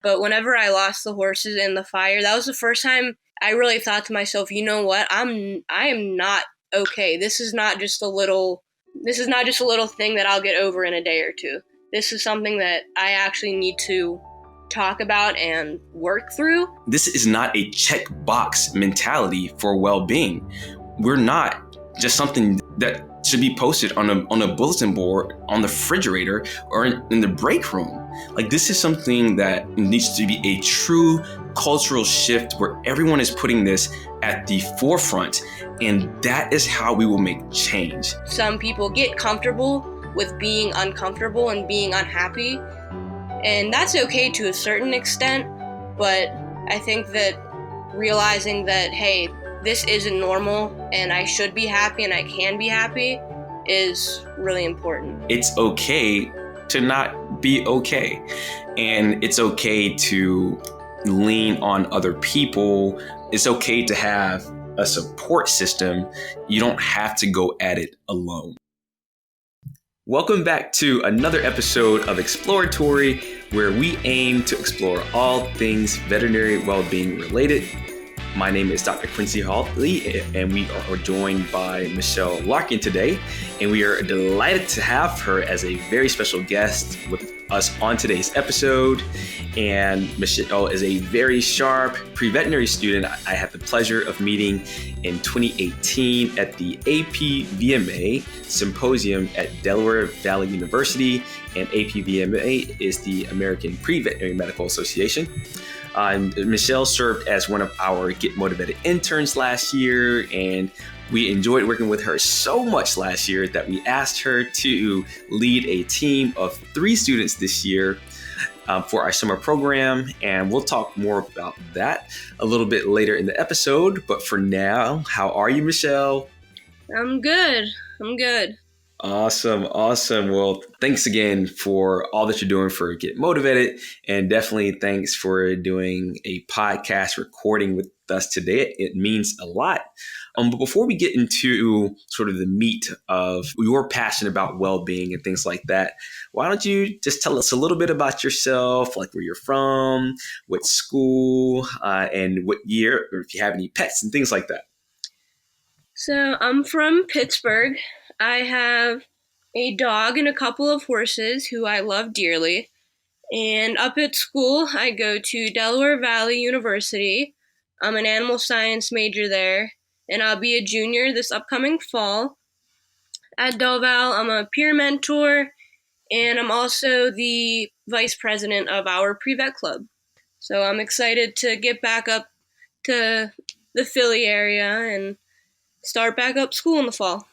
But whenever I lost the horses in the fire, that was the first time I really thought to myself, you know what? I am not okay. This is not just a little thing that I'll get over in a day or two. This is something that I actually need to talk about and work through. This is not a checkbox mentality for well-being. We're not just something that should be posted on a bulletin board, on the refrigerator, or in the break room. Like, this is something that needs to be a true cultural shift where everyone is putting this at the forefront, and that is how we will make change. Some people get comfortable with being uncomfortable and being unhappy, and that's okay to a certain extent, but I think that realizing that, hey, this isn't normal and I should be happy and I can be happy is really important. It's okay to not be okay. And it's okay to lean on other people. It's okay to have a support system. You don't have to go at it alone. Welcome back to another episode of Exploratory, where we aim to explore all things veterinary well-being related. My name is Dr. Quincy Hawley, and we are joined by Michelle Larkin today, and we are delighted to have her as a very special guest with us on today's episode. And Michelle is a very sharp pre-veterinary student I had the pleasure of meeting in 2018 at the APVMA Symposium at Delaware Valley University, and APVMA is the American Pre-Veterinary Medical Association. Michelle served as one of our Get motiVETed interns last year, and we enjoyed working with her so much last year that we asked her to lead a team of 3 students this year for our summer program, and we'll talk more about that a little bit later in the episode. But for now, how are you, Michelle? I'm good. Awesome. Well, thanks again for all that you're doing for Get motiVETed, and definitely thanks for doing a podcast recording with us today. It means a lot. But before we get into sort of the meat of your passion about well-being and things like that, why don't you just tell us a little bit about yourself, like where you're from, what school, and what year, or if you have any pets and things like that. So I'm from Pittsburgh. I have a dog and a couple of horses who I love dearly. And up at school, I go to Delaware Valley University. I'm an animal science major there, and I'll be a junior this upcoming fall. At Del Val, I'm a peer mentor, and I'm also the vice president of our pre-vet club. So I'm excited to get back up to the Philly area and start back up school in the fall.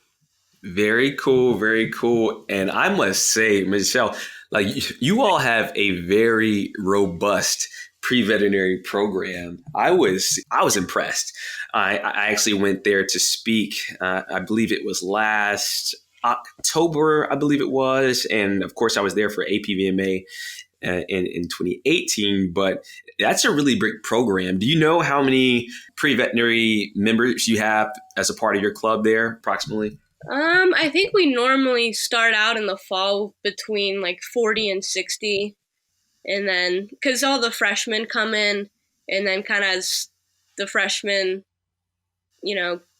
Very cool. And I must say, Michelle, like, you all have a very robust pre-veterinary program. I was impressed. I actually went there to speak. I believe it was last October, I believe it was. And of course, I was there for APVMA in 2018. But that's a really big program. Do you know how many pre-veterinary members you have as a part of your club there, approximately? I think we normally start out in the fall between like 40 and 60. And then, because all the freshmen come in, and then kind of as the freshmen,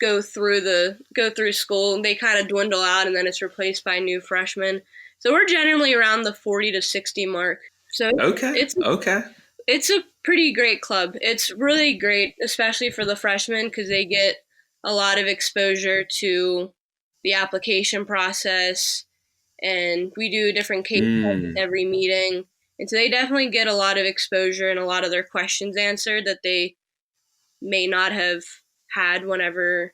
go through school, they kind of dwindle out, and then it's replaced by new freshmen. So we're generally around the 40 to 60 mark. So it's a pretty great club. It's really great, especially for the freshmen, because they get a lot of exposure to the application process, and we do different case studies every meeting. And so they definitely get a lot of exposure and a lot of their questions answered that they may not have had whenever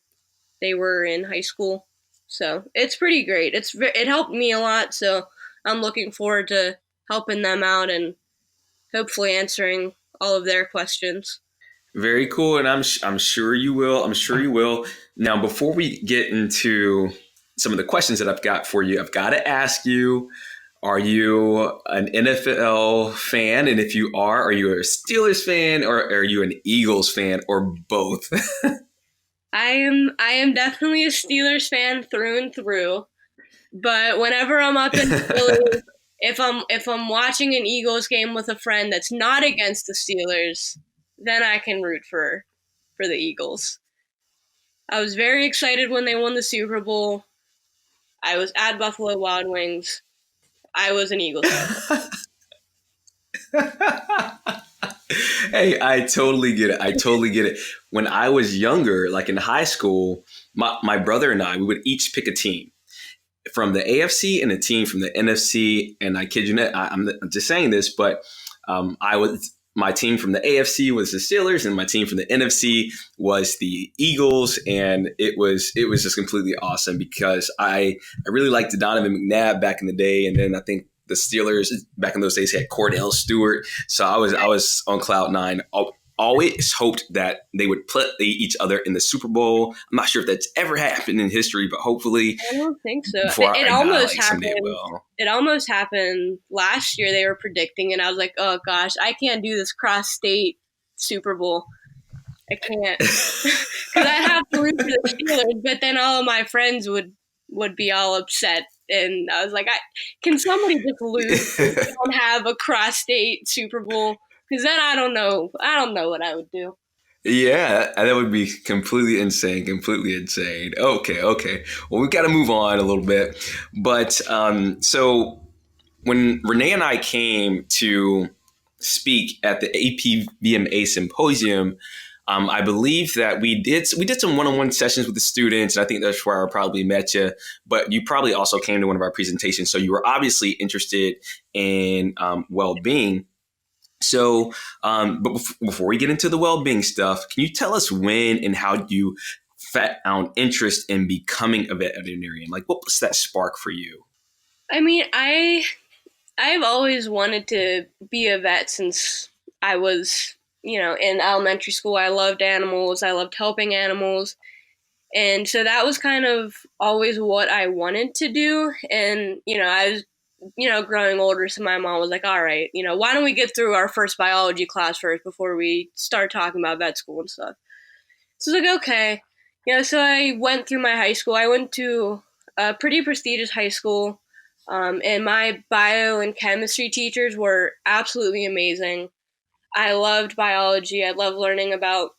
they were in high school. So it's pretty great. It helped me a lot, so I'm looking forward to helping them out and hopefully answering all of their questions. Very cool, and I'm sure you will. Now, before we get into some of the questions that I've got for you, I've got to ask you, are you an NFL fan? And if you are you a Steelers fan, or are you an Eagles fan, or both? I am definitely a Steelers fan through and through. But whenever I'm up in Philly, If I'm watching an Eagles game with a friend that's not against the Steelers, then I can root for the Eagles. I was very excited when they won the Super Bowl. I was at Buffalo Wild Wings. I was an Eagles fan. Hey, I totally get it. I totally get it. When I was younger, like in high school, my brother and I, we would each pick a team from the AFC and a team from the NFC. And I kid you not, I'm just saying this, but I was my team from the AFC was the Steelers, and my team from the NFC was the Eagles, and it was just completely awesome because I really liked Donovan McNabb back in the day, and then I think the Steelers back in those days had Cordell Stewart, so I was on cloud nine. Always hoped that they would play each other in the Super Bowl. I'm not sure if that's ever happened in history, but hopefully I don't think so. before It I die, almost like someday it happened. will. It almost happened last year. They were predicting, and I was like, "Oh gosh, I can't do this cross-state Super Bowl. I can't," because I'd have to root for the Steelers, but then all of my friends would be all upset, and I was like, "Can somebody just lose? Don't have a cross-state Super Bowl." Because then I don't know. I don't know what I would do. Yeah, that would be completely insane. Completely insane. Okay, okay. Well, we got to move on a little bit. But so when Renee and I came to speak at the APVMA symposium, I believe that we did some one-on-one sessions with the students, and I think that's where I probably met you. But you probably also came to one of our presentations, so you were obviously interested in well-being. So, but before we get into the well-being stuff, can you tell us when and how you found interest in becoming a veterinarian? Like, what was that spark for you? I mean, I've always wanted to be a vet since I was, in elementary school. I loved animals. I loved helping animals. And so that was kind of always what I wanted to do. And, I was, growing older. So my mom was like, all right, why don't we get through our first biology class first before we start talking about vet school and stuff. So I was like, okay. So I went through my high school. I went to a pretty prestigious high school. And my bio and chemistry teachers were absolutely amazing. I loved biology. I loved learning about,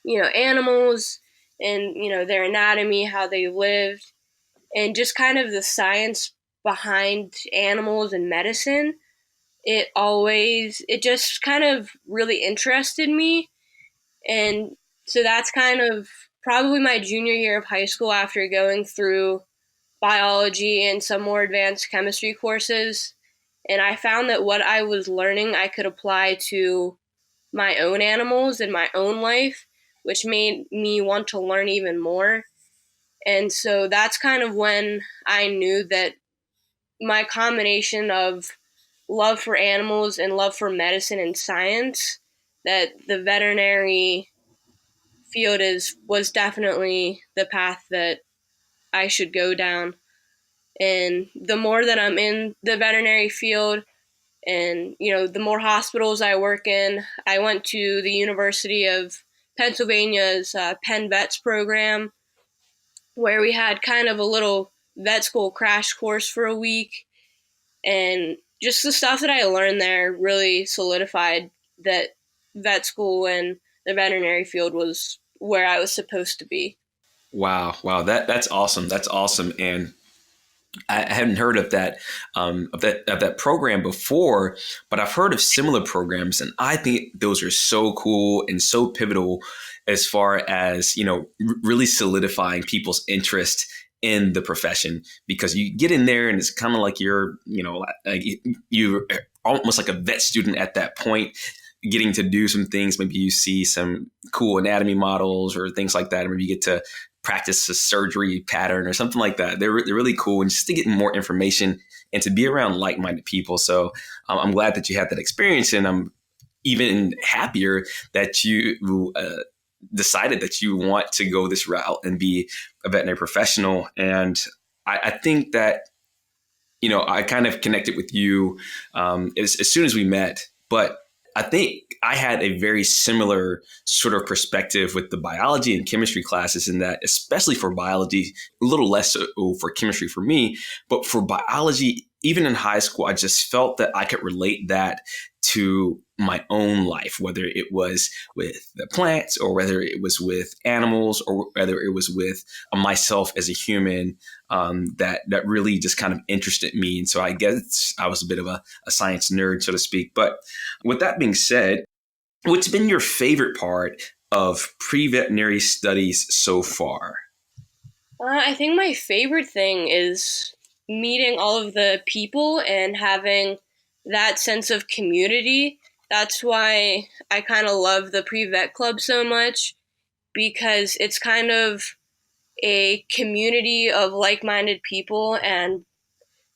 animals and, their anatomy, how they lived, and just kind of the science behind animals and medicine. It just kind of really interested me. And so that's kind of probably my junior year of high school after going through biology and some more advanced chemistry courses. And I found that what I was learning I could apply to my own animals and my own life, which made me want to learn even more. And so that's kind of when I knew that my combination of love for animals and love for medicine and science, that the veterinary field is was definitely the path that I should go down. And the more that I'm in the veterinary field, and the more hospitals I work in. I went to the University of Pennsylvania's Penn Vets program, where we had kind of a little vet school crash course for a week, and just the stuff that I learned there really solidified that vet school and the veterinary field was where I was supposed to be. Wow, wow, that's awesome. That's awesome, and I hadn't heard of that program before, but I've heard of similar programs, and I think those are so cool and so pivotal as far as really solidifying people's interest in the profession, because you get in there and it's kind of like you're almost like a vet student at that point, getting to do some things. Maybe you see some cool anatomy models or things like that, or maybe you get to practice a surgery pattern or something like that. They're really cool, and just to get more information and to be around like-minded people. So I'm glad that you had that experience, and I'm even happier that you decided that you want to go this route and be a veterinary professional. And I think that I kind of connected with you as soon as we met, but I think I had a very similar sort of perspective with the biology and chemistry classes, in that, especially for biology, a little less so for chemistry for me, but for biology, even in high school, I just felt that I could relate that to my own life, whether it was with the plants or whether it was with animals or whether it was with myself as a human. That really just kind of interested me. And so I guess I was a bit of a science nerd, so to speak. But with that being said, what's been your favorite part of pre-veterinary studies so far? I think my favorite thing is meeting all of the people and having that sense of community. That's why I kind of love the pre-vet club so much, because it's kind of a community of like-minded people, and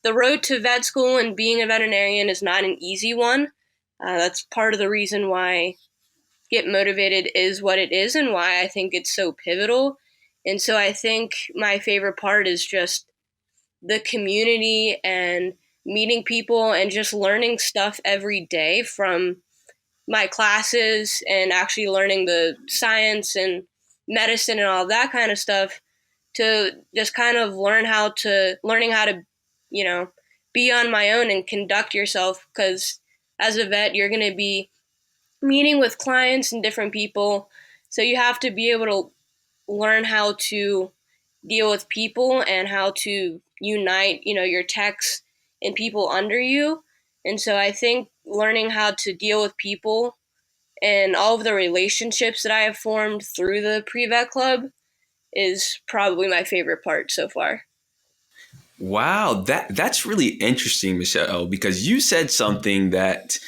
the road to vet school and being a veterinarian is not an easy one. That's part of the reason why Get Motivated is what it is and why I think it's so pivotal. And so I think my favorite part is just the community and meeting people and just learning stuff every day from my classes, and actually learning the science and medicine and all that kind of stuff, to just kind of learning how to, you know, be on my own and conduct yourself, because as a vet you're going to be meeting with clients and different people, so you have to be able to learn how to deal with people and how to unite, your techs and people under you. And so I think learning how to deal with people and all of the relationships that I have formed through the pre-vet club is probably my favorite part so far. Wow, that's really interesting, Michelle, because you said something that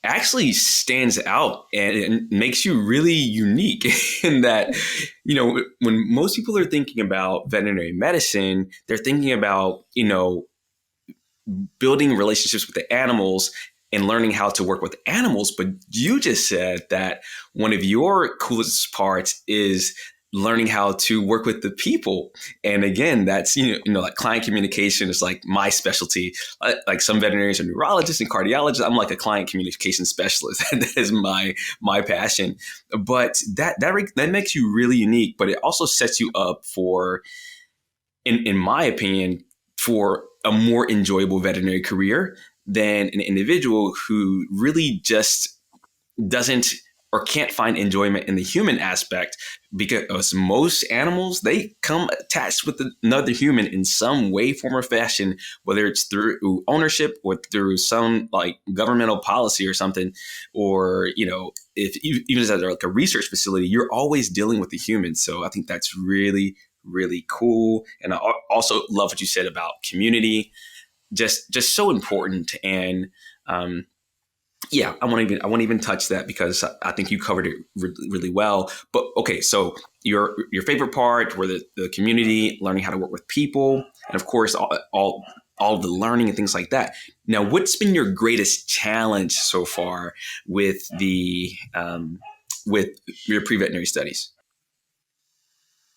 actually stands out and makes you really unique in that, when most people are thinking about veterinary medicine, they're thinking about, building relationships with the animals and learning how to work with animals. But you just said that one of your coolest parts is learning how to work with the people. And again, that's, like client communication is like my specialty. Like some veterinarians are neurologists and cardiologists. I'm like a client communication specialist. That is my passion. But that makes you really unique, but it also sets you up for, in my opinion, for a more enjoyable veterinary career than an individual who really just doesn't or can't find enjoyment in the human aspect, because most animals, they come attached with another human in some way, form, or fashion, whether it's through ownership or through some like governmental policy or something, or if even as like a research facility, you're always dealing with the human. So I think that's really, really cool. And I also love what you said about community, just so important. And yeah, I won't even touch that because I think you covered it really well. But okay, so your favorite part were the community, learning how to work with people, and of course all the learning and things like that. Now, what's been your greatest challenge so far with the with your pre-veterinary studies?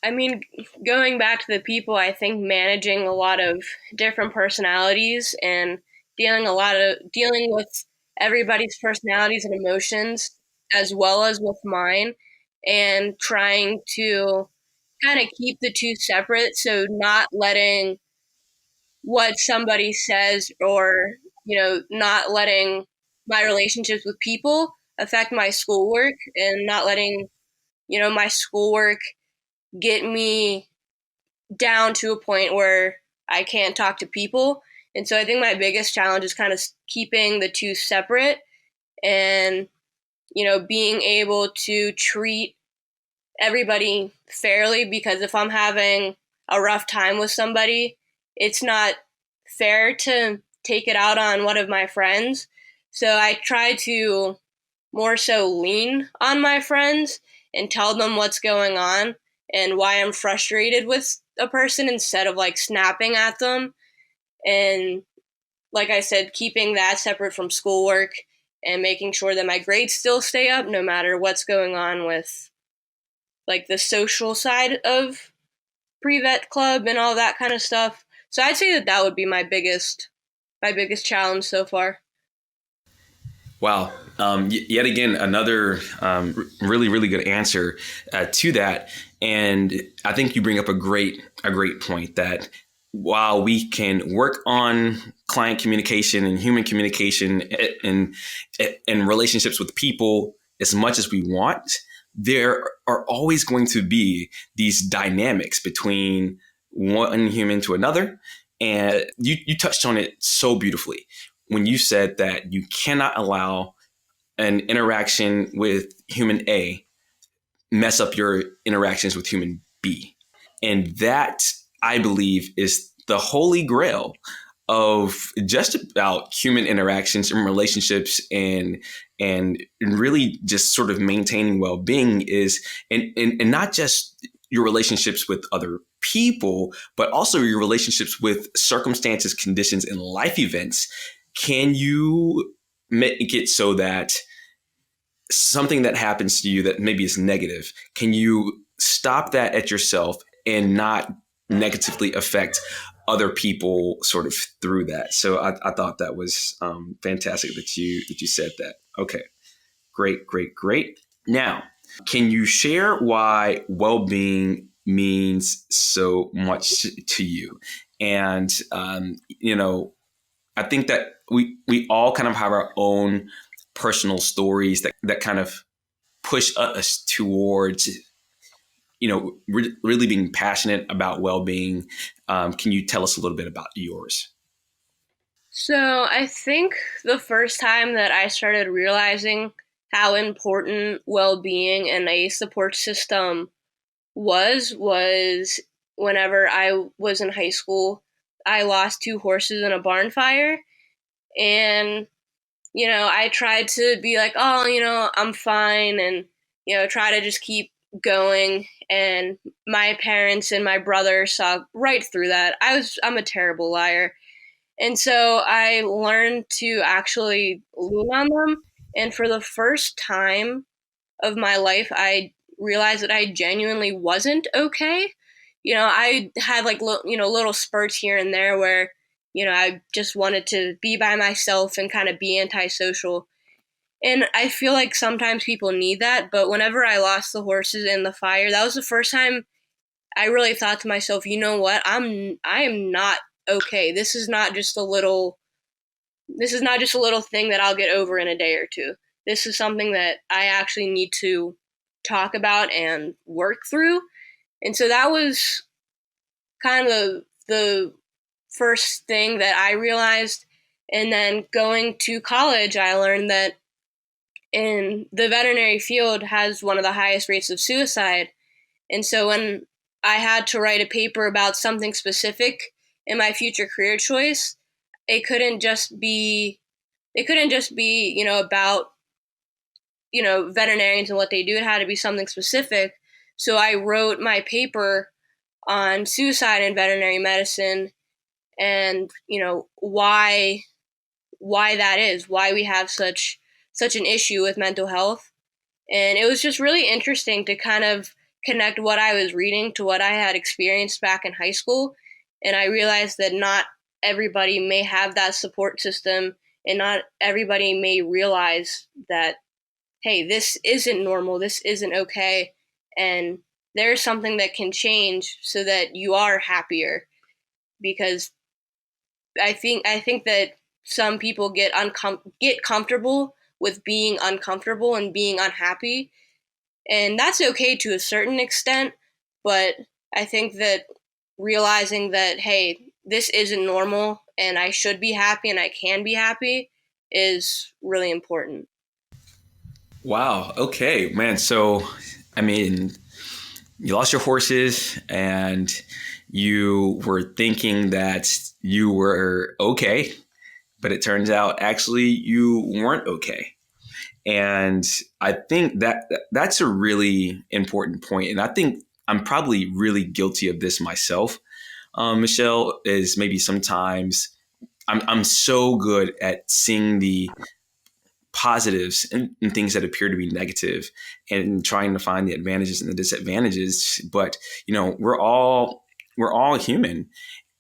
I mean, going back to the people, I think managing a lot of different personalities and dealing with everybody's personalities and emotions as well as with mine, and trying to kind of keep the two separate, so not letting what somebody says, or not letting my relationships with people affect my schoolwork, and not letting my schoolwork get me down to a point where I can't talk to people. And so I think my biggest challenge is kind of keeping the two separate, and, being able to treat everybody fairly, because if I'm having a rough time with somebody, it's not fair to take it out on one of my friends. So I try to more so lean on my friends and tell them what's going on and why I'm frustrated with a person, instead of like snapping at them. And like I said, keeping that separate from schoolwork and making sure that my grades still stay up no matter what's going on with like the social side of pre-vet club and all that kind of stuff. So I'd say that would be my biggest challenge so far. Wow. Yet again, another really, really good answer to that. And I think you bring up a great point that while we can work on client communication and human communication and relationships with people as much as we want, there are always going to be these dynamics between one human to another. And you touched on it so beautifully when you said that you cannot allow an interaction with human A mess up your interactions with human B. And that, I believe, is the holy grail of just about human interactions and relationships and really just sort of maintaining well-being is and not just your relationships with other people, but also your relationships with circumstances, conditions, and life events. Can you make it so that something that happens to you that maybe is negative, can you stop that at yourself and not negatively affect other people sort of through that? So I thought that was fantastic that you said that. Okay, great, great, great. Now, can you share why well-being means so much to you? And I think that we all kind of have our own personal stories that kind of push us towards really being passionate about well-being. Can you tell us a little bit about yours? So I think the first time that I started realizing how important well-being and a support system was whenever I was in high school. I lost two horses in a barn fire, and I tried to be like, oh, I'm fine, and try to just keep going. And my parents and my brother saw right through that. I'm a terrible liar, and so I learned to actually lean on them. And for the first time of my life, I realized that I genuinely wasn't okay. I had like little spurts here and there where I just wanted to be by myself and kind of be antisocial. And I feel like sometimes people need that, but whenever I lost the horses in the fire, that was the first time I really thought to myself, you know what? I am not okay. This is not just a little thing that I'll get over in a day or two. This is something that I actually need to talk about and work through. And so that was kind of the first thing that I realized. And then going to college, I learned that in the veterinary field has one of the highest rates of suicide. And so when I had to write a paper about something specific in my future career choice, it couldn't just be about veterinarians and what they do. It had to be something specific. So I wrote my paper on suicide in veterinary medicine, and why that is, why we have such an issue with mental health. And it was just really interesting to kind of connect what I was reading to what I had experienced back in high school. And I realized that not everybody may have that support system, and not everybody may realize that, hey, this isn't normal, this isn't okay, and there's something that can change so that you are happier. Because I think that some people get comfortable with being uncomfortable and being unhappy, and that's okay to a certain extent. But I think that realizing that, hey, this isn't normal and I should be happy and I can be happy is really important. Wow. Okay, man. So, I mean, you lost your horses and you were thinking that you were okay, but it turns out actually you weren't okay. And I think that that's a really important point. And I think I'm probably really guilty of this myself. Michelle, is maybe sometimes I'm so good at seeing the positives and things that appear to be negative and trying to find the advantages and the disadvantages. But, we're all human.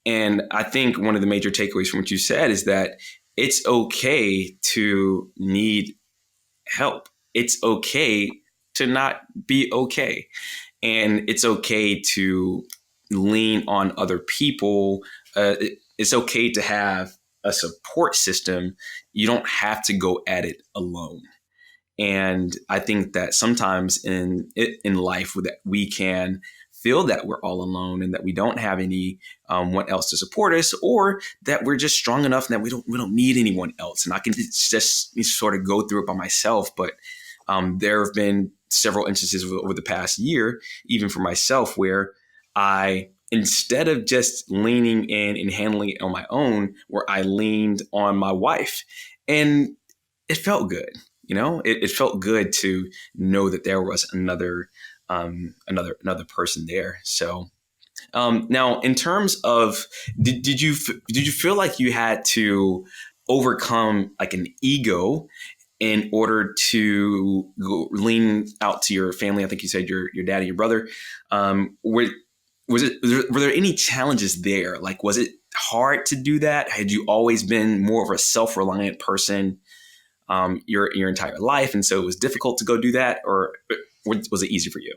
And I think one of the major takeaways from what you said is that it's okay to need help. It's okay to not be okay. And it's okay to lean on other people. It's okay to have a support system. You don't have to go at it alone. And I think that sometimes in life that we can feel that we're all alone and that we don't have any one else to support us, or that we're just strong enough and that we don't need anyone else. And I can just sort of go through it by myself. But there have been several instances over the past year, even for myself, where I, instead of just leaning in and handling it on my own, where I leaned on my wife, and it felt good. It felt good to know that there was another person there. So now, in terms of, did you feel like you had to overcome like an ego in order to lean out to your family? I think you said your dad and your brother. Were were there any challenges there? Like, was it hard to do that? Had you always been more of a self-reliant person your entire life, and so it was difficult to go do that, or was it easy for you?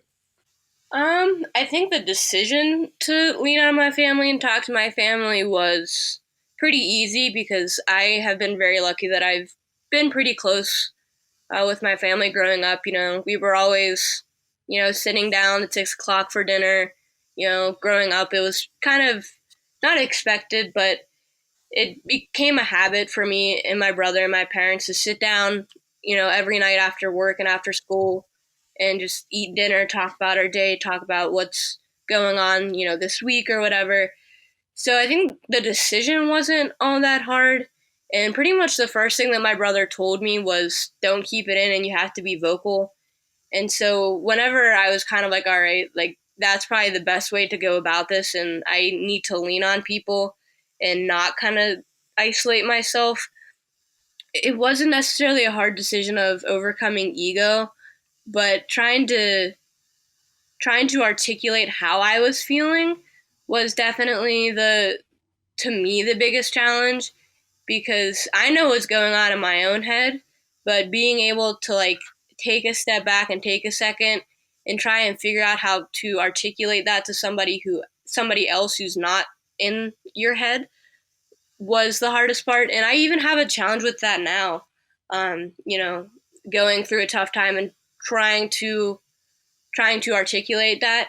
I think the decision to lean on my family and talk to my family was pretty easy because I have been very lucky that I've been pretty close with my family growing up. We were always, sitting down at 6 o'clock for dinner. Growing up, it was kind of not expected, but it became a habit for me and my brother and my parents to sit down, every night after work and after school and just eat dinner, talk about our day, talk about what's going on, this week or whatever. So I think the decision wasn't all that hard. And pretty much the first thing that my brother told me was don't keep it in and you have to be vocal. And so whenever I was kind of like, all right, like that's probably the best way to go about this and I need to lean on people and not kind of isolate myself, it wasn't necessarily a hard decision of overcoming ego, but trying to articulate how I was feeling was definitely to me the biggest challenge because I know what's going on in my own head, but being able to like take a step back and take a second and try and figure out how to articulate that to somebody else who's not in your head was the hardest part. And I even have a challenge with that now. Um, you know, Going through a tough time and trying to articulate that.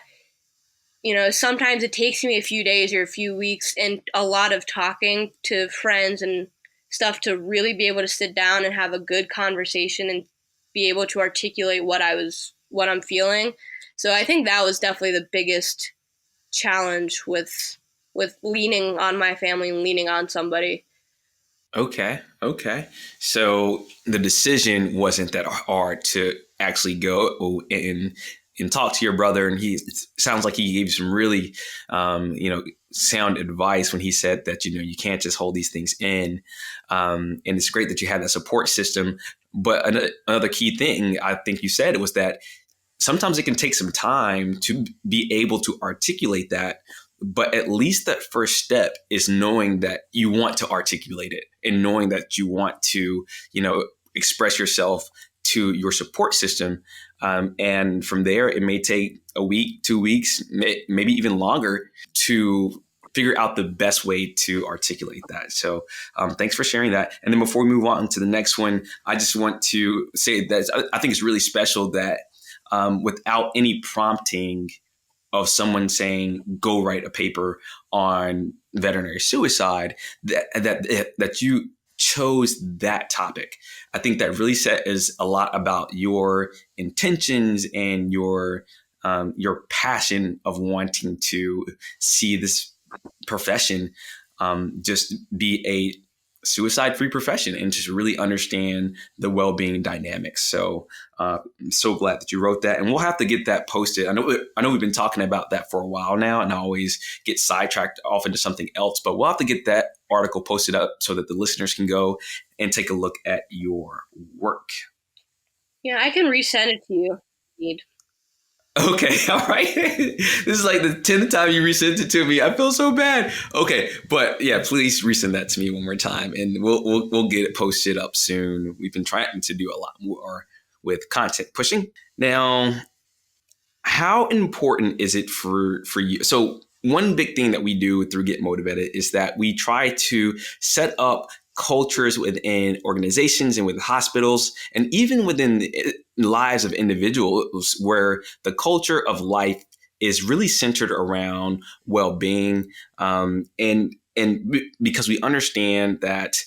Sometimes it takes me a few days or a few weeks and a lot of talking to friends and stuff to really be able to sit down and have a good conversation and be able to articulate what I'm feeling. So I think that was definitely the biggest challenge with leaning on my family and leaning on somebody. Okay. Okay. So the decision wasn't that hard to actually go and talk to your brother. And it sounds like he gave you some really, sound advice when he said that, you can't just hold these things in. And it's great that you have that support system. But another key thing I think you said was that sometimes it can take some time to be able to articulate that. But at least that first step is knowing that you want to articulate it and knowing that you want to, express yourself to your support system. And from there, it may take a week, 2 weeks, maybe even longer to figure out the best way to articulate that. So thanks for sharing that. And then before we move on to the next one, I just want to say that I think it's really special that without any prompting of someone saying, go write a paper on veterinary suicide, that you chose that topic. I think that really says a lot about your intentions and your passion of wanting to see this profession just be a suicide-free profession and just really understand the well-being dynamics. So I'm so glad that you wrote that, and we'll have to get that posted. I know we've been talking about that for a while now, and I always get sidetracked off into something else, but we'll have to get that article posted up so that the listeners can go and take a look at your work. Yeah, I can resend it to you if you need. Okay, all right. This is like the 10th time you resent it to me. I feel so bad. Okay, but yeah, please resend that to me one more time, and we'll get it posted up soon. We've been trying to do a lot more with content pushing. Now, how important is it for you? So one big thing that we do through Get Motivated is that we try to set up cultures within organizations and with hospitals and even within the lives of individuals where the culture of life is really centered around well-being, and because we understand that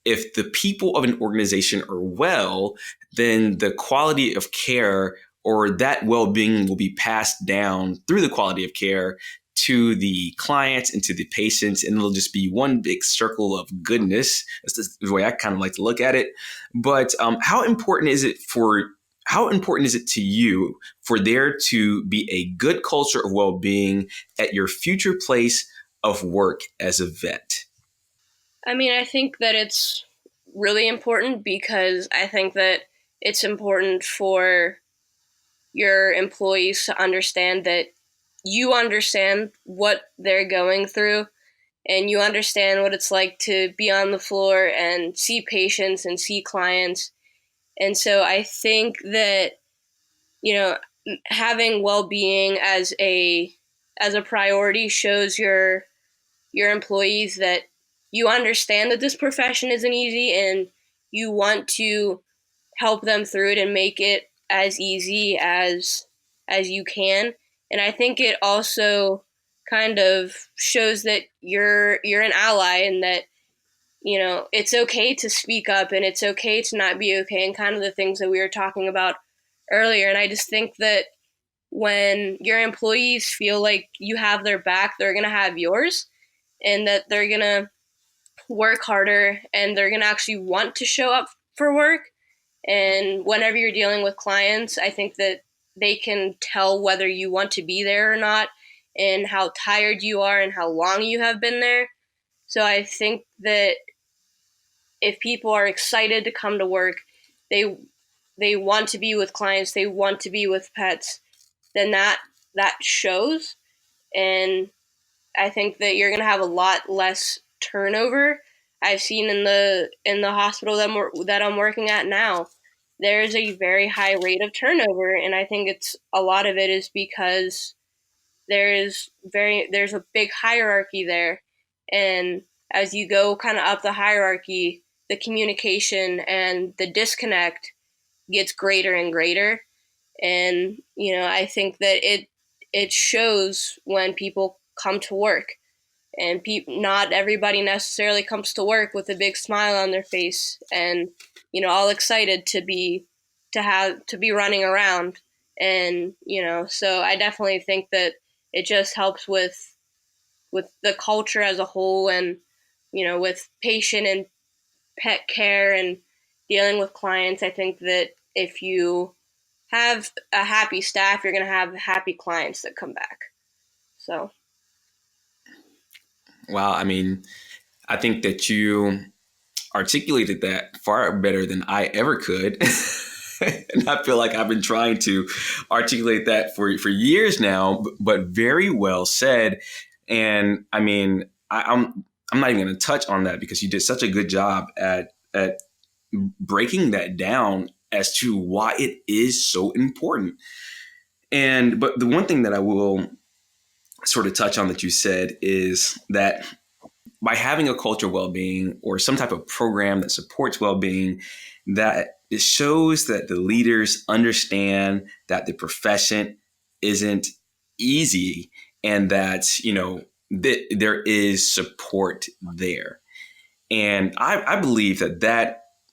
if the people of an organization are well, then the quality of care or that well-being will be passed down through the quality of care to the clients and to the patients, and it'll just be one big circle of goodness. That's the way I kind of like to look at it. But how important is it to you for there to be a good culture of well-being at your future place of work as a vet? I mean, I think that it's really important because I think that it's important for your employees to understand that you understand what they're going through and you understand what it's like to be on the floor and see patients and see clients. And so I think that, you know, having well-being as a priority shows your employees that you understand that this profession isn't easy and you want to help them through it and make it as easy as you can. And I think it also kind of shows that you're an ally and that it's okay to speak up and it's okay to not be okay and kind of the things that we were talking about earlier. And I just think that when your employees feel like you have their back, they're going to have yours and that they're going to work harder and they're going to actually want to show up for work. And whenever you're dealing with clients, I think that they can tell whether you want to be there or not and how tired you are and how long you have been there. So I think that if people are excited to come to work, they they want to be with clients, they want to be with pets, then that shows. And I think that you're going to have a lot less turnover. I've seen in the hospital that I'm working at now, there's a very high rate of turnover, and I think it's a lot of it is because there's a big hierarchy there, and as you go kind of up the hierarchy, the communication and the disconnect gets greater and greater, and I think that it shows when people come to work and not everybody necessarily comes to work with a big smile on their face and all excited to be running around. And so I definitely think that it just helps with the culture as a whole, and with patient and pet care and dealing with clients. I think that if you have a happy staff, you're going to have happy clients that come back. So Wow, I mean, I think that you articulated that far better than I ever could. And I feel like I've been trying to articulate that for years now, but very well said. And I mean, I'm not even going to touch on that because you did such a good job at breaking that down as to why it is so important. And but the one thing that I will sort of touch on that you said is that by having a culture of well-being or some type of program that supports well-being, that it shows that the leaders understand that the profession isn't easy and that, that there is support there. And I believe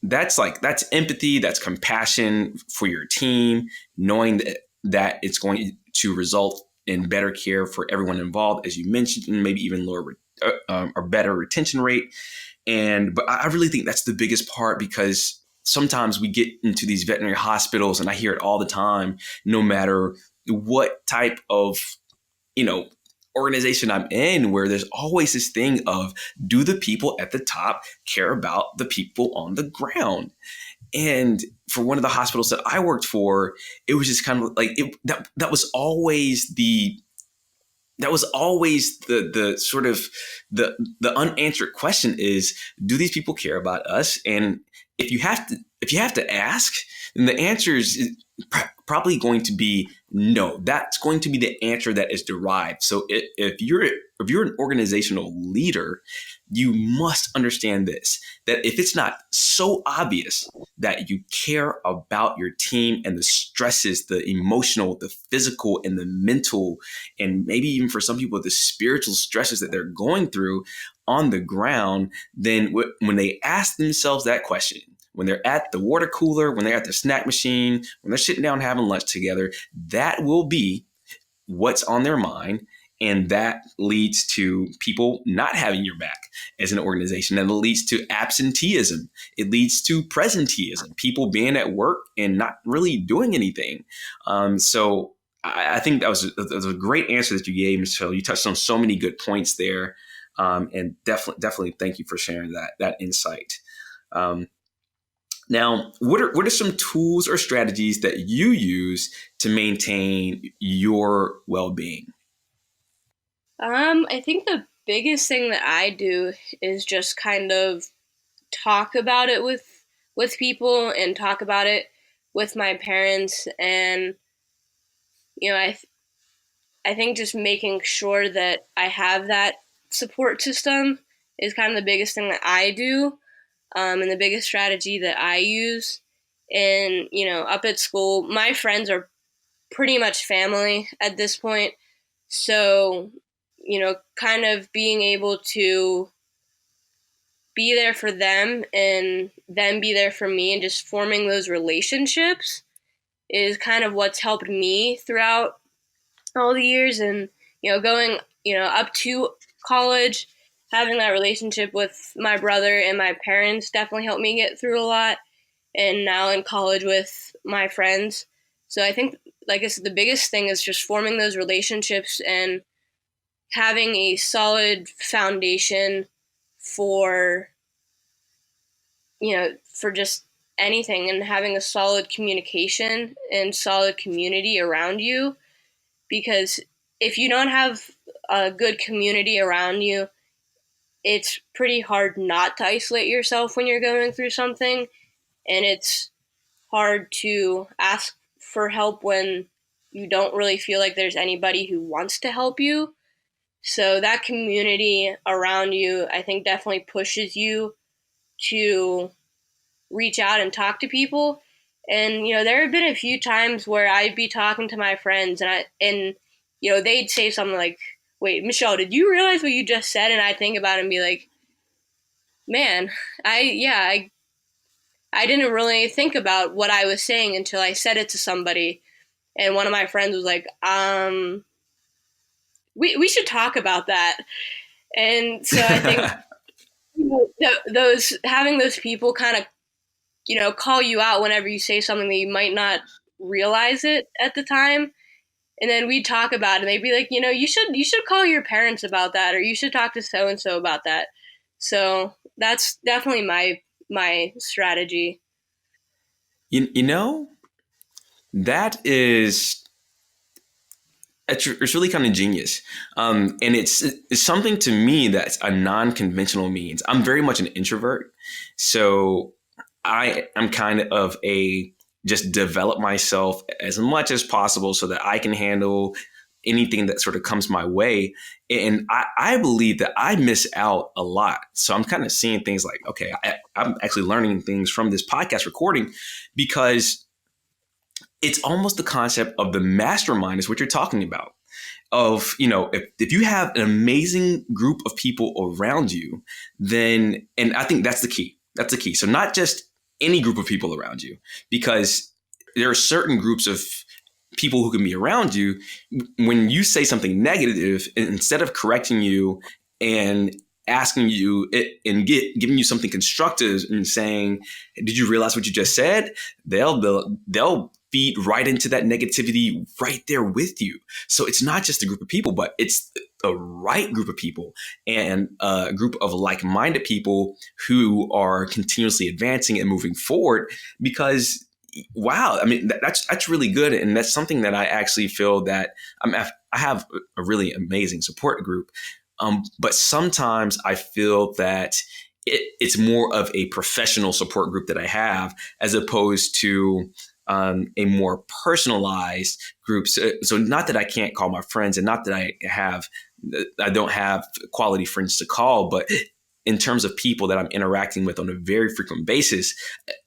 that's empathy, that's compassion for your team, knowing that it's going to result in better care for everyone involved, as you mentioned, and maybe even lower or better retention rate. But I really think that's the biggest part because sometimes we get into these veterinary hospitals and I hear it all the time, no matter what type of, organization I'm in, where there's always this thing of, do the people at the top care about the people on the ground? And for one of the hospitals that I worked for, it was just kind of like that was always the sort of the unanswered question is, do these people care about us? And if you have to ask, then the answer is probably going to be no. That's going to be the answer that is derived. So if you're an organizational leader, you must understand this, that if it's not so obvious that you care about your team and the stresses, the emotional, the physical, and the mental, and maybe even for some people, the spiritual stresses that they're going through on the ground, then when they ask themselves that question, when they're at the water cooler, when they're at the snack machine, when they're sitting down having lunch together, that will be what's on their mind. And that leads to people not having your back as an organization. And it leads to absenteeism. It leads to presenteeism, people being at work and not really doing anything. So I think that was a great answer that you gave, Michelle. You touched on so many good points there. And definitely thank you for sharing that insight. Now, what are some tools or strategies that you use to maintain your well-being? I think the biggest thing that I do is just kind of talk about it with people and talk about it with my parents. And you know, I think just making sure that I have that support system is kind of the biggest thing that I do, and the biggest strategy that I use. And up at school, my friends are pretty much family at this point. So, kind of being able to be there for them and them be there for me and just forming those relationships is kind of what's helped me throughout all the years. And, going, up to college, having that relationship with my brother and my parents definitely helped me get through a lot. And now in college with my friends. So I think, like I said, the biggest thing is just forming those relationships and having a solid foundation for, for just anything, and having a solid communication and solid community around you. Because if you don't have a good community around you, it's pretty hard not to isolate yourself when you're going through something. And it's hard to ask for help when you don't really feel like there's anybody who wants to help you. So that community around you, I think, definitely pushes you to reach out and talk to people. And there have been a few times where I'd be talking to my friends, and they'd say something like, "Wait, Michelle, did you realize what you just said?" And I think about it and be like, "Man, I didn't really think about what I was saying until I said it to somebody." And one of my friends was like, we should talk about that." And so I think those having those people kind of call you out whenever you say something that you might not realize it at the time. And then we'd talk about it and they'd be like, you should call your parents about that, or you should talk to so and so about that. So that's definitely my strategy. You know, that is it's really kind of genius. And it's something to me that's a non-conventional means. I'm very much an introvert. So I am kind of a just develop myself as much as possible so that I can handle anything that sort of comes my way. And I believe that I miss out a lot. So I'm kind of seeing things like, okay, I'm actually learning things from this podcast recording, because it's almost the concept of the mastermind is what you're talking about. Of, if you have an amazing group of people around you, then, and I think that's the key. That's the key. So not just any group of people around you, because there are certain groups of people who can be around you. When you say something negative, instead of correcting you and asking you and giving you something constructive and saying, "Did you realize what you just said?" They'll feed right into that negativity right there with you. So it's not just a group of people, but it's the right group of people and a group of like-minded people who are continuously advancing and moving forward. Because wow, I mean that's really good, and that's something that I actually feel that I have a really amazing support group. But sometimes I feel that it's more of a professional support group that I have as opposed to a more personalized group. So not that I can't call my friends, and not that I don't have quality friends to call, but in terms of people that I'm interacting with on a very frequent basis,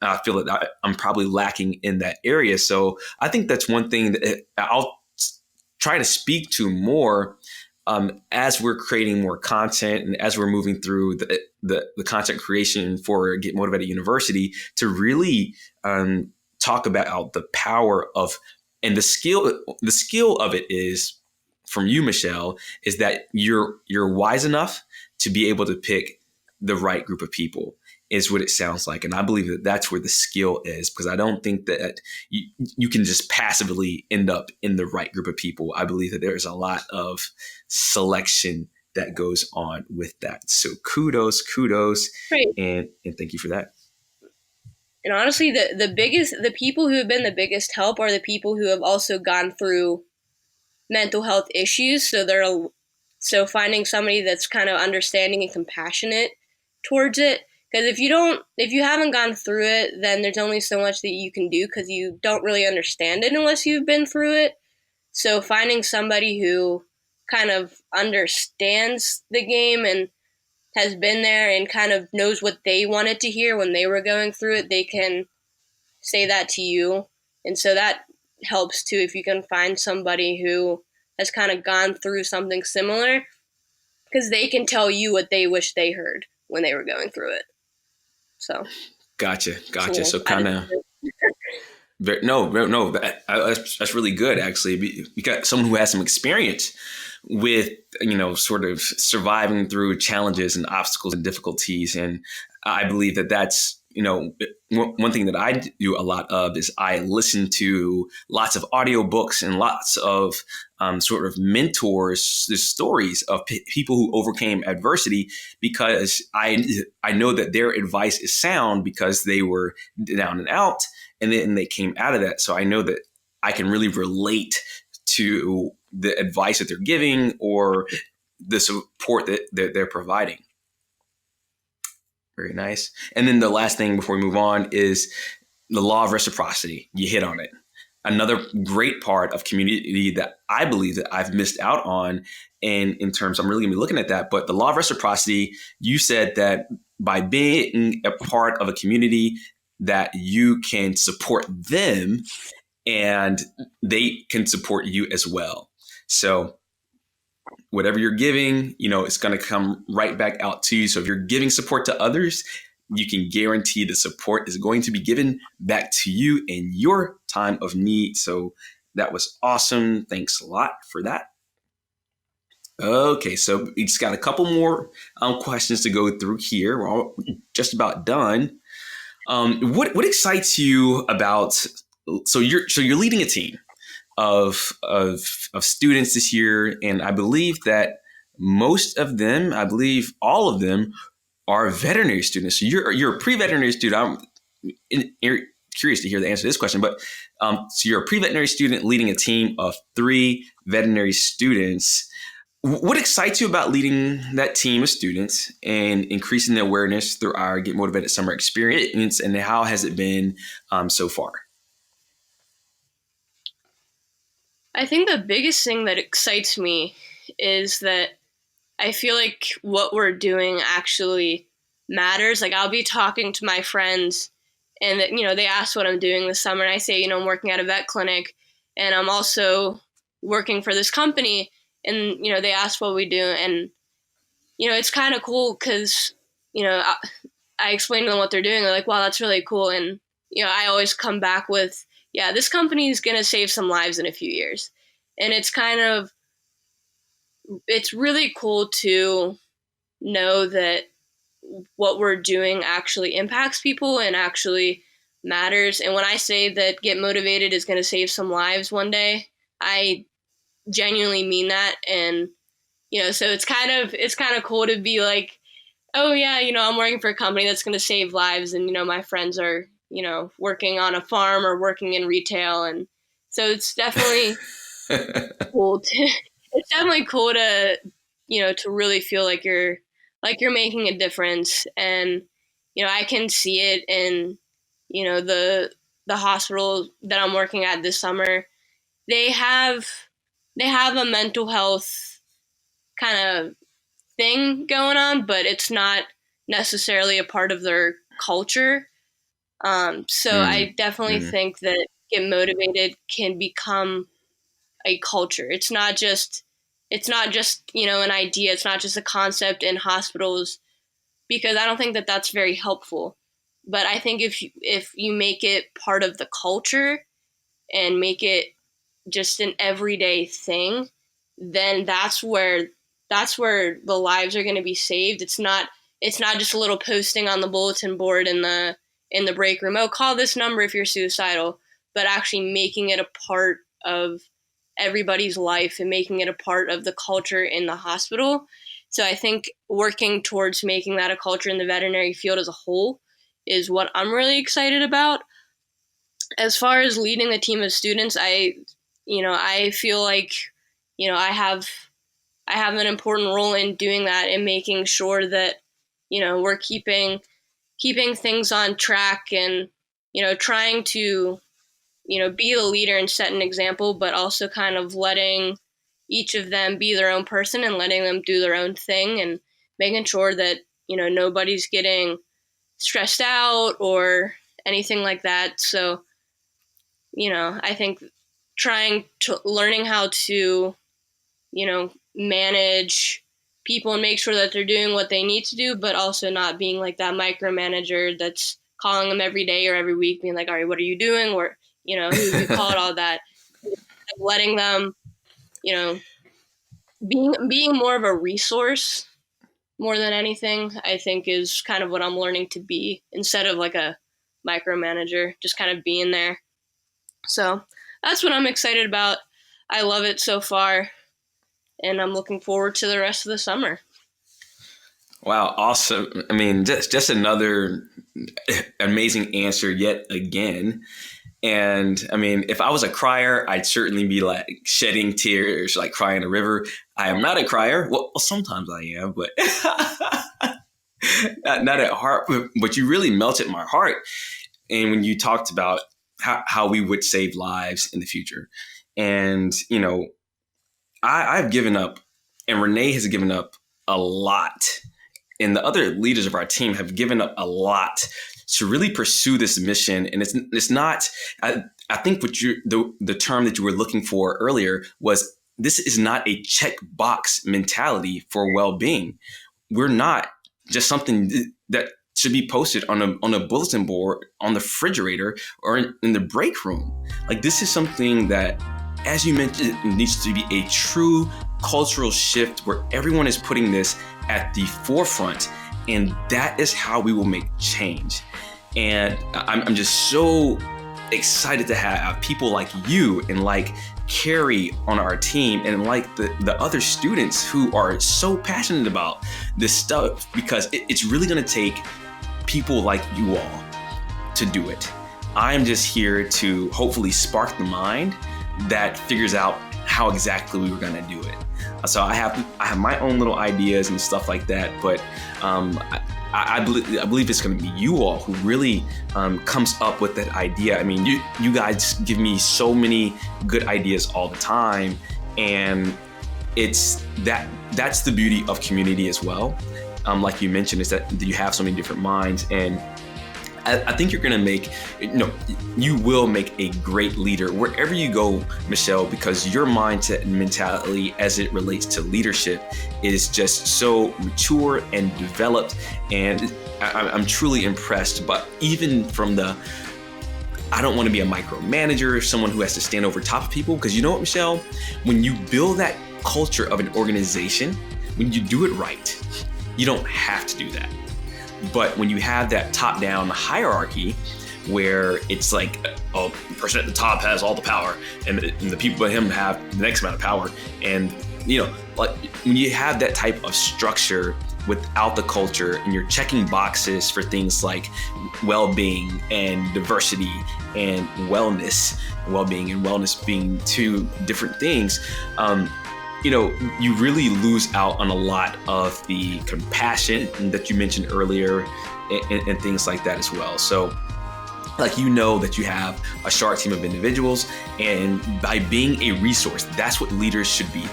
I feel that I'm probably lacking in that area. So I think that's one thing that I'll try to speak to more as we're creating more content and as we're moving through the content creation for Get Motivated University, to really talk about the power of, and the skill of it is from you, Michelle, is that you're wise enough to be able to pick the right group of people, is what it sounds like. And I believe that that's where the skill is, because I don't think that you can just passively end up in the right group of people. I believe that there's a lot of selection that goes on with that. So kudos, Right. and thank you for that. And honestly, the people who have been the biggest help are the people who have also gone through mental health issues. So finding somebody that's kind of understanding and compassionate towards it. Because if you haven't gone through it, then there's only so much that you can do, because you don't really understand it unless you've been through it. So finding somebody who kind of understands the game and has been there and kind of knows what they wanted to hear when they were going through it, they can say that to you. And so that helps too, if you can find somebody who has kind of gone through something similar, because they can tell you what they wish they heard when they were going through it. So Gotcha. cool. So kind of. No, that's really good, actually, because someone who has some experience with, sort of surviving through challenges and obstacles and difficulties. And I believe that that's, one thing that I do a lot of is I listen to lots of audiobooks and lots of sort of mentors, the stories of people who overcame adversity, because I know that their advice is sound because they were down and out, and then they came out of that. So I know that I can really relate to the advice that they're giving or the support that they're providing. Very nice. And then the last thing before we move on is the law of reciprocity. You hit on it. Another great part of community that I believe that I've missed out on, and in terms, I'm really going to be looking at that. But the law of reciprocity, you said that by being a part of a community, that you can support them and they can support you as well. So whatever you're giving, it's going to come right back out to you. So if you're giving support to others, you can guarantee the support is going to be given back to you in your time of need. So that was awesome. Thanks a lot for that. Okay, so we just got a couple more questions to go through here. We're all just about done. What excites you about? So you're leading a team of students this year, and I believe that most of them, I believe all of them, are veterinary students. So you're a pre-veterinary student. I'm curious to hear the answer to this question, but so you're a pre-veterinary student leading a team of 3 veterinary students. What excites you about leading that team of students and increasing the awareness through our Get Motivated Summer Experience, and how has it been so far? I think the biggest thing that excites me is that I feel like what we're doing actually matters. Like, I'll be talking to my friends and they ask what I'm doing this summer, and I say, I'm working at a vet clinic, and I'm also working for this company, and they ask what we do, and it's kind of cool because I explain to them what they're doing. They're like, wow, that's really cool. And I always come back with, yeah, this company is going to save some lives in a few years. And it's really cool to know that what we're doing actually impacts people and actually matters. And when I say that Get Motivated is going to save some lives one day, I genuinely mean that. And, so it's kind of cool to be like, oh yeah, I'm working for a company that's going to save lives. And, my friends are, working on a farm or working in retail. And so it's definitely cool it's definitely cool to, to really feel like you're making a difference. And, I can see it in, the hospital that I'm working at this summer. They have a mental health kind of thing going on, but it's not necessarily a part of their culture. So I definitely think that Get Motivated can become a culture. It's not just an idea. It's not just a concept in hospitals, because I don't think that that's very helpful. But I think if you make it part of the culture and make it just an everyday thing, then that's where the lives are going to be saved. It's not just a little posting on the bulletin board in the break room. Oh, call this number if you're suicidal, but actually making it a part of everybody's life and making it a part of the culture in the hospital. So I think working towards making that a culture in the veterinary field as a whole is what I'm really excited about. As far as leading the team of students, I feel like, I have an important role in doing that and making sure that, we're keeping things on track and, trying to, be the leader and set an example, but also kind of letting each of them be their own person and letting them do their own thing and making sure that, nobody's getting stressed out or anything like that. So, I think learning how to, manage people and make sure that they're doing what they need to do, but also not being like that micromanager that's calling them every day or every week, being like, all right, what are you doing? Or, who you call it, all that. Letting them, being more of a resource more than anything, I think is kind of what I'm learning to be, instead of like a micromanager, just kind of being there. So that's what I'm excited about. I love it so far, and I'm looking forward to the rest of the summer. Wow, awesome. I mean, just another amazing answer yet again. And I mean, if I was a crier, I'd certainly be like shedding tears, like crying a river. I am not a crier. Well, sometimes I am, but not at heart. But you really melted my heart. And when you talked about how we would save lives in the future. And, I've given up, and Renee has given up a lot. And the other leaders of our team have given up a lot to really pursue this mission. And it's not, I think what the term that you were looking for earlier was, this is not a checkbox mentality for well-being. We're not just something that should be posted on a bulletin board, on the refrigerator, or in the break room. Like, this is something that, as you mentioned, needs to be a true cultural shift where everyone is putting this at the forefront. And that is how we will make change. And I'm just so excited to have people like you and like Carrie on our team, and like the other students who are so passionate about this stuff, because it's really going to take people like you all to do it. I'm just here to hopefully spark the mind that figures out how exactly we were going to do it. So I have my own little ideas and stuff like that, but I believe it's going to be you all who really comes up with that idea. I mean, you guys give me so many good ideas all the time, and it's that's the beauty of community as well. Like you mentioned, is that you have so many different minds, and I think you're going to make, you will make a great leader wherever you go, Michelle, because your mindset and mentality as it relates to leadership is just so mature and developed. And I'm truly impressed. But even from I don't want to be a micromanager, someone who has to stand over top of people, because you know what, Michelle, when you build that culture of an organization, when you do it right, you don't have to do that. But when you have that top-down hierarchy, where it's like, oh, the person at the top has all the power, and the people below him have the next amount of power. And, like when you have that type of structure without the culture, and you're checking boxes for things like well-being and diversity and wellness, well-being and wellness being two different things, you really lose out on a lot of the compassion that you mentioned earlier, and things like that as well. So that you have a sharp team of individuals, and by being a resource, that's what leaders should be.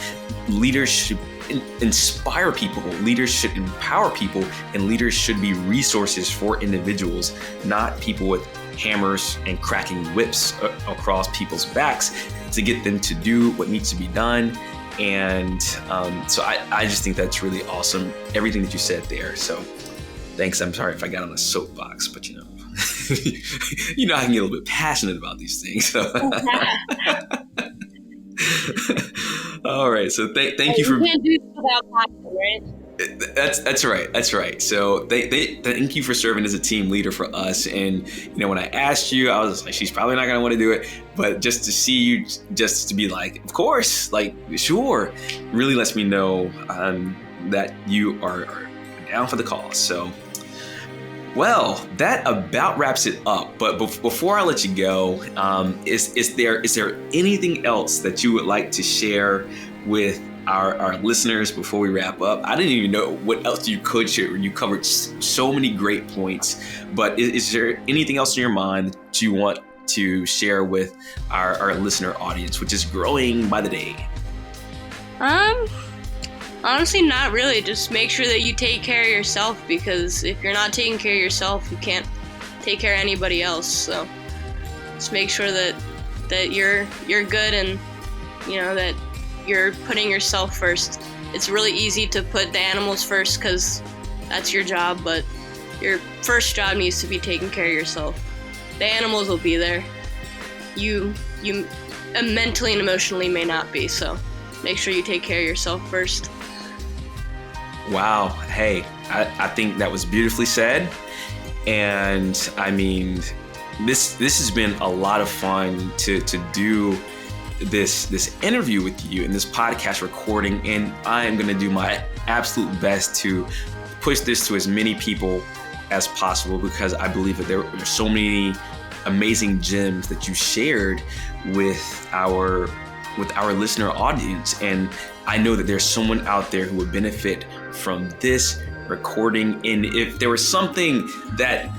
Leaders should inspire people, leaders should empower people, and leaders should be resources for individuals, not people with hammers and cracking whips across people's backs to get them to do what needs to be done. And so I just think that's really awesome, everything that you said there. So thanks. I'm sorry if I got on a soapbox, but I can get a little bit passionate about these things. So. All right. So thank you for. You can't do this without passion, right? That's right. That's right. So thank you for serving as a team leader for us. And when I asked you, I was like, she's probably not gonna want to do it, but just to see you, just to be like, of course, like sure, really lets me know that you are down for the cause. So. Well, that about wraps it up. But before I let you go, is there anything else that you would like to share with our listeners before we wrap up? I didn't even know what else you could share. You covered so many great points. But is there anything else in your mind that you want to share with our listener audience, which is growing by the day? Honestly, not really. Just make sure that you take care of yourself, because if you're not taking care of yourself, you can't take care of anybody else. So just make sure that you're good, and that you're putting yourself first. It's really easy to put the animals first because that's your job, but your first job needs to be taking care of yourself. The animals will be there. You mentally and emotionally may not be, so make sure you take care of yourself first. Wow. Hey, I think that was beautifully said. And I mean, this has been a lot of fun to do this interview with you and this podcast recording. And I am going to do my absolute best to push this to as many people as possible, because I believe that there are so many amazing gems that you shared with our listener audience. And I know that there's someone out there who would benefit from this recording. And if there was something that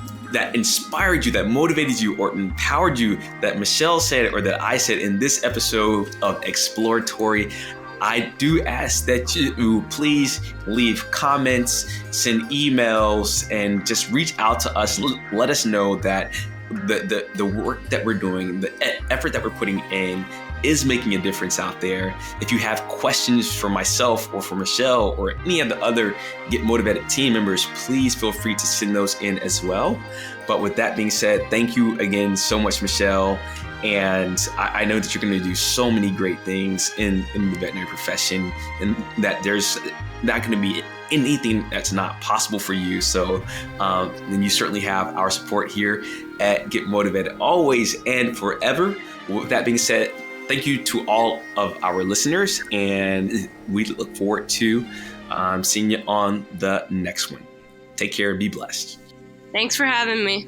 inspired you, that motivated you, or empowered you, that Michelle said or that I said in this episode of Exploratory, I do ask that you please leave comments, send emails, and just reach out to us. Let us know that the work that we're doing, the effort that we're putting in, is making a difference out there. If you have questions for myself or for Michelle or any of the other Get Motivated team members, please feel free to send those in as well. But with that being said, thank you again so much, Michelle. And I know that you're going to do so many great things in the veterinary profession, and that there's not going to be anything that's not possible for you. So then you certainly have our support here at Get Motivated, always and forever. With that being said, thank you to all of our listeners, and we look forward to seeing you on the next one. Take care and be blessed. Thanks for having me.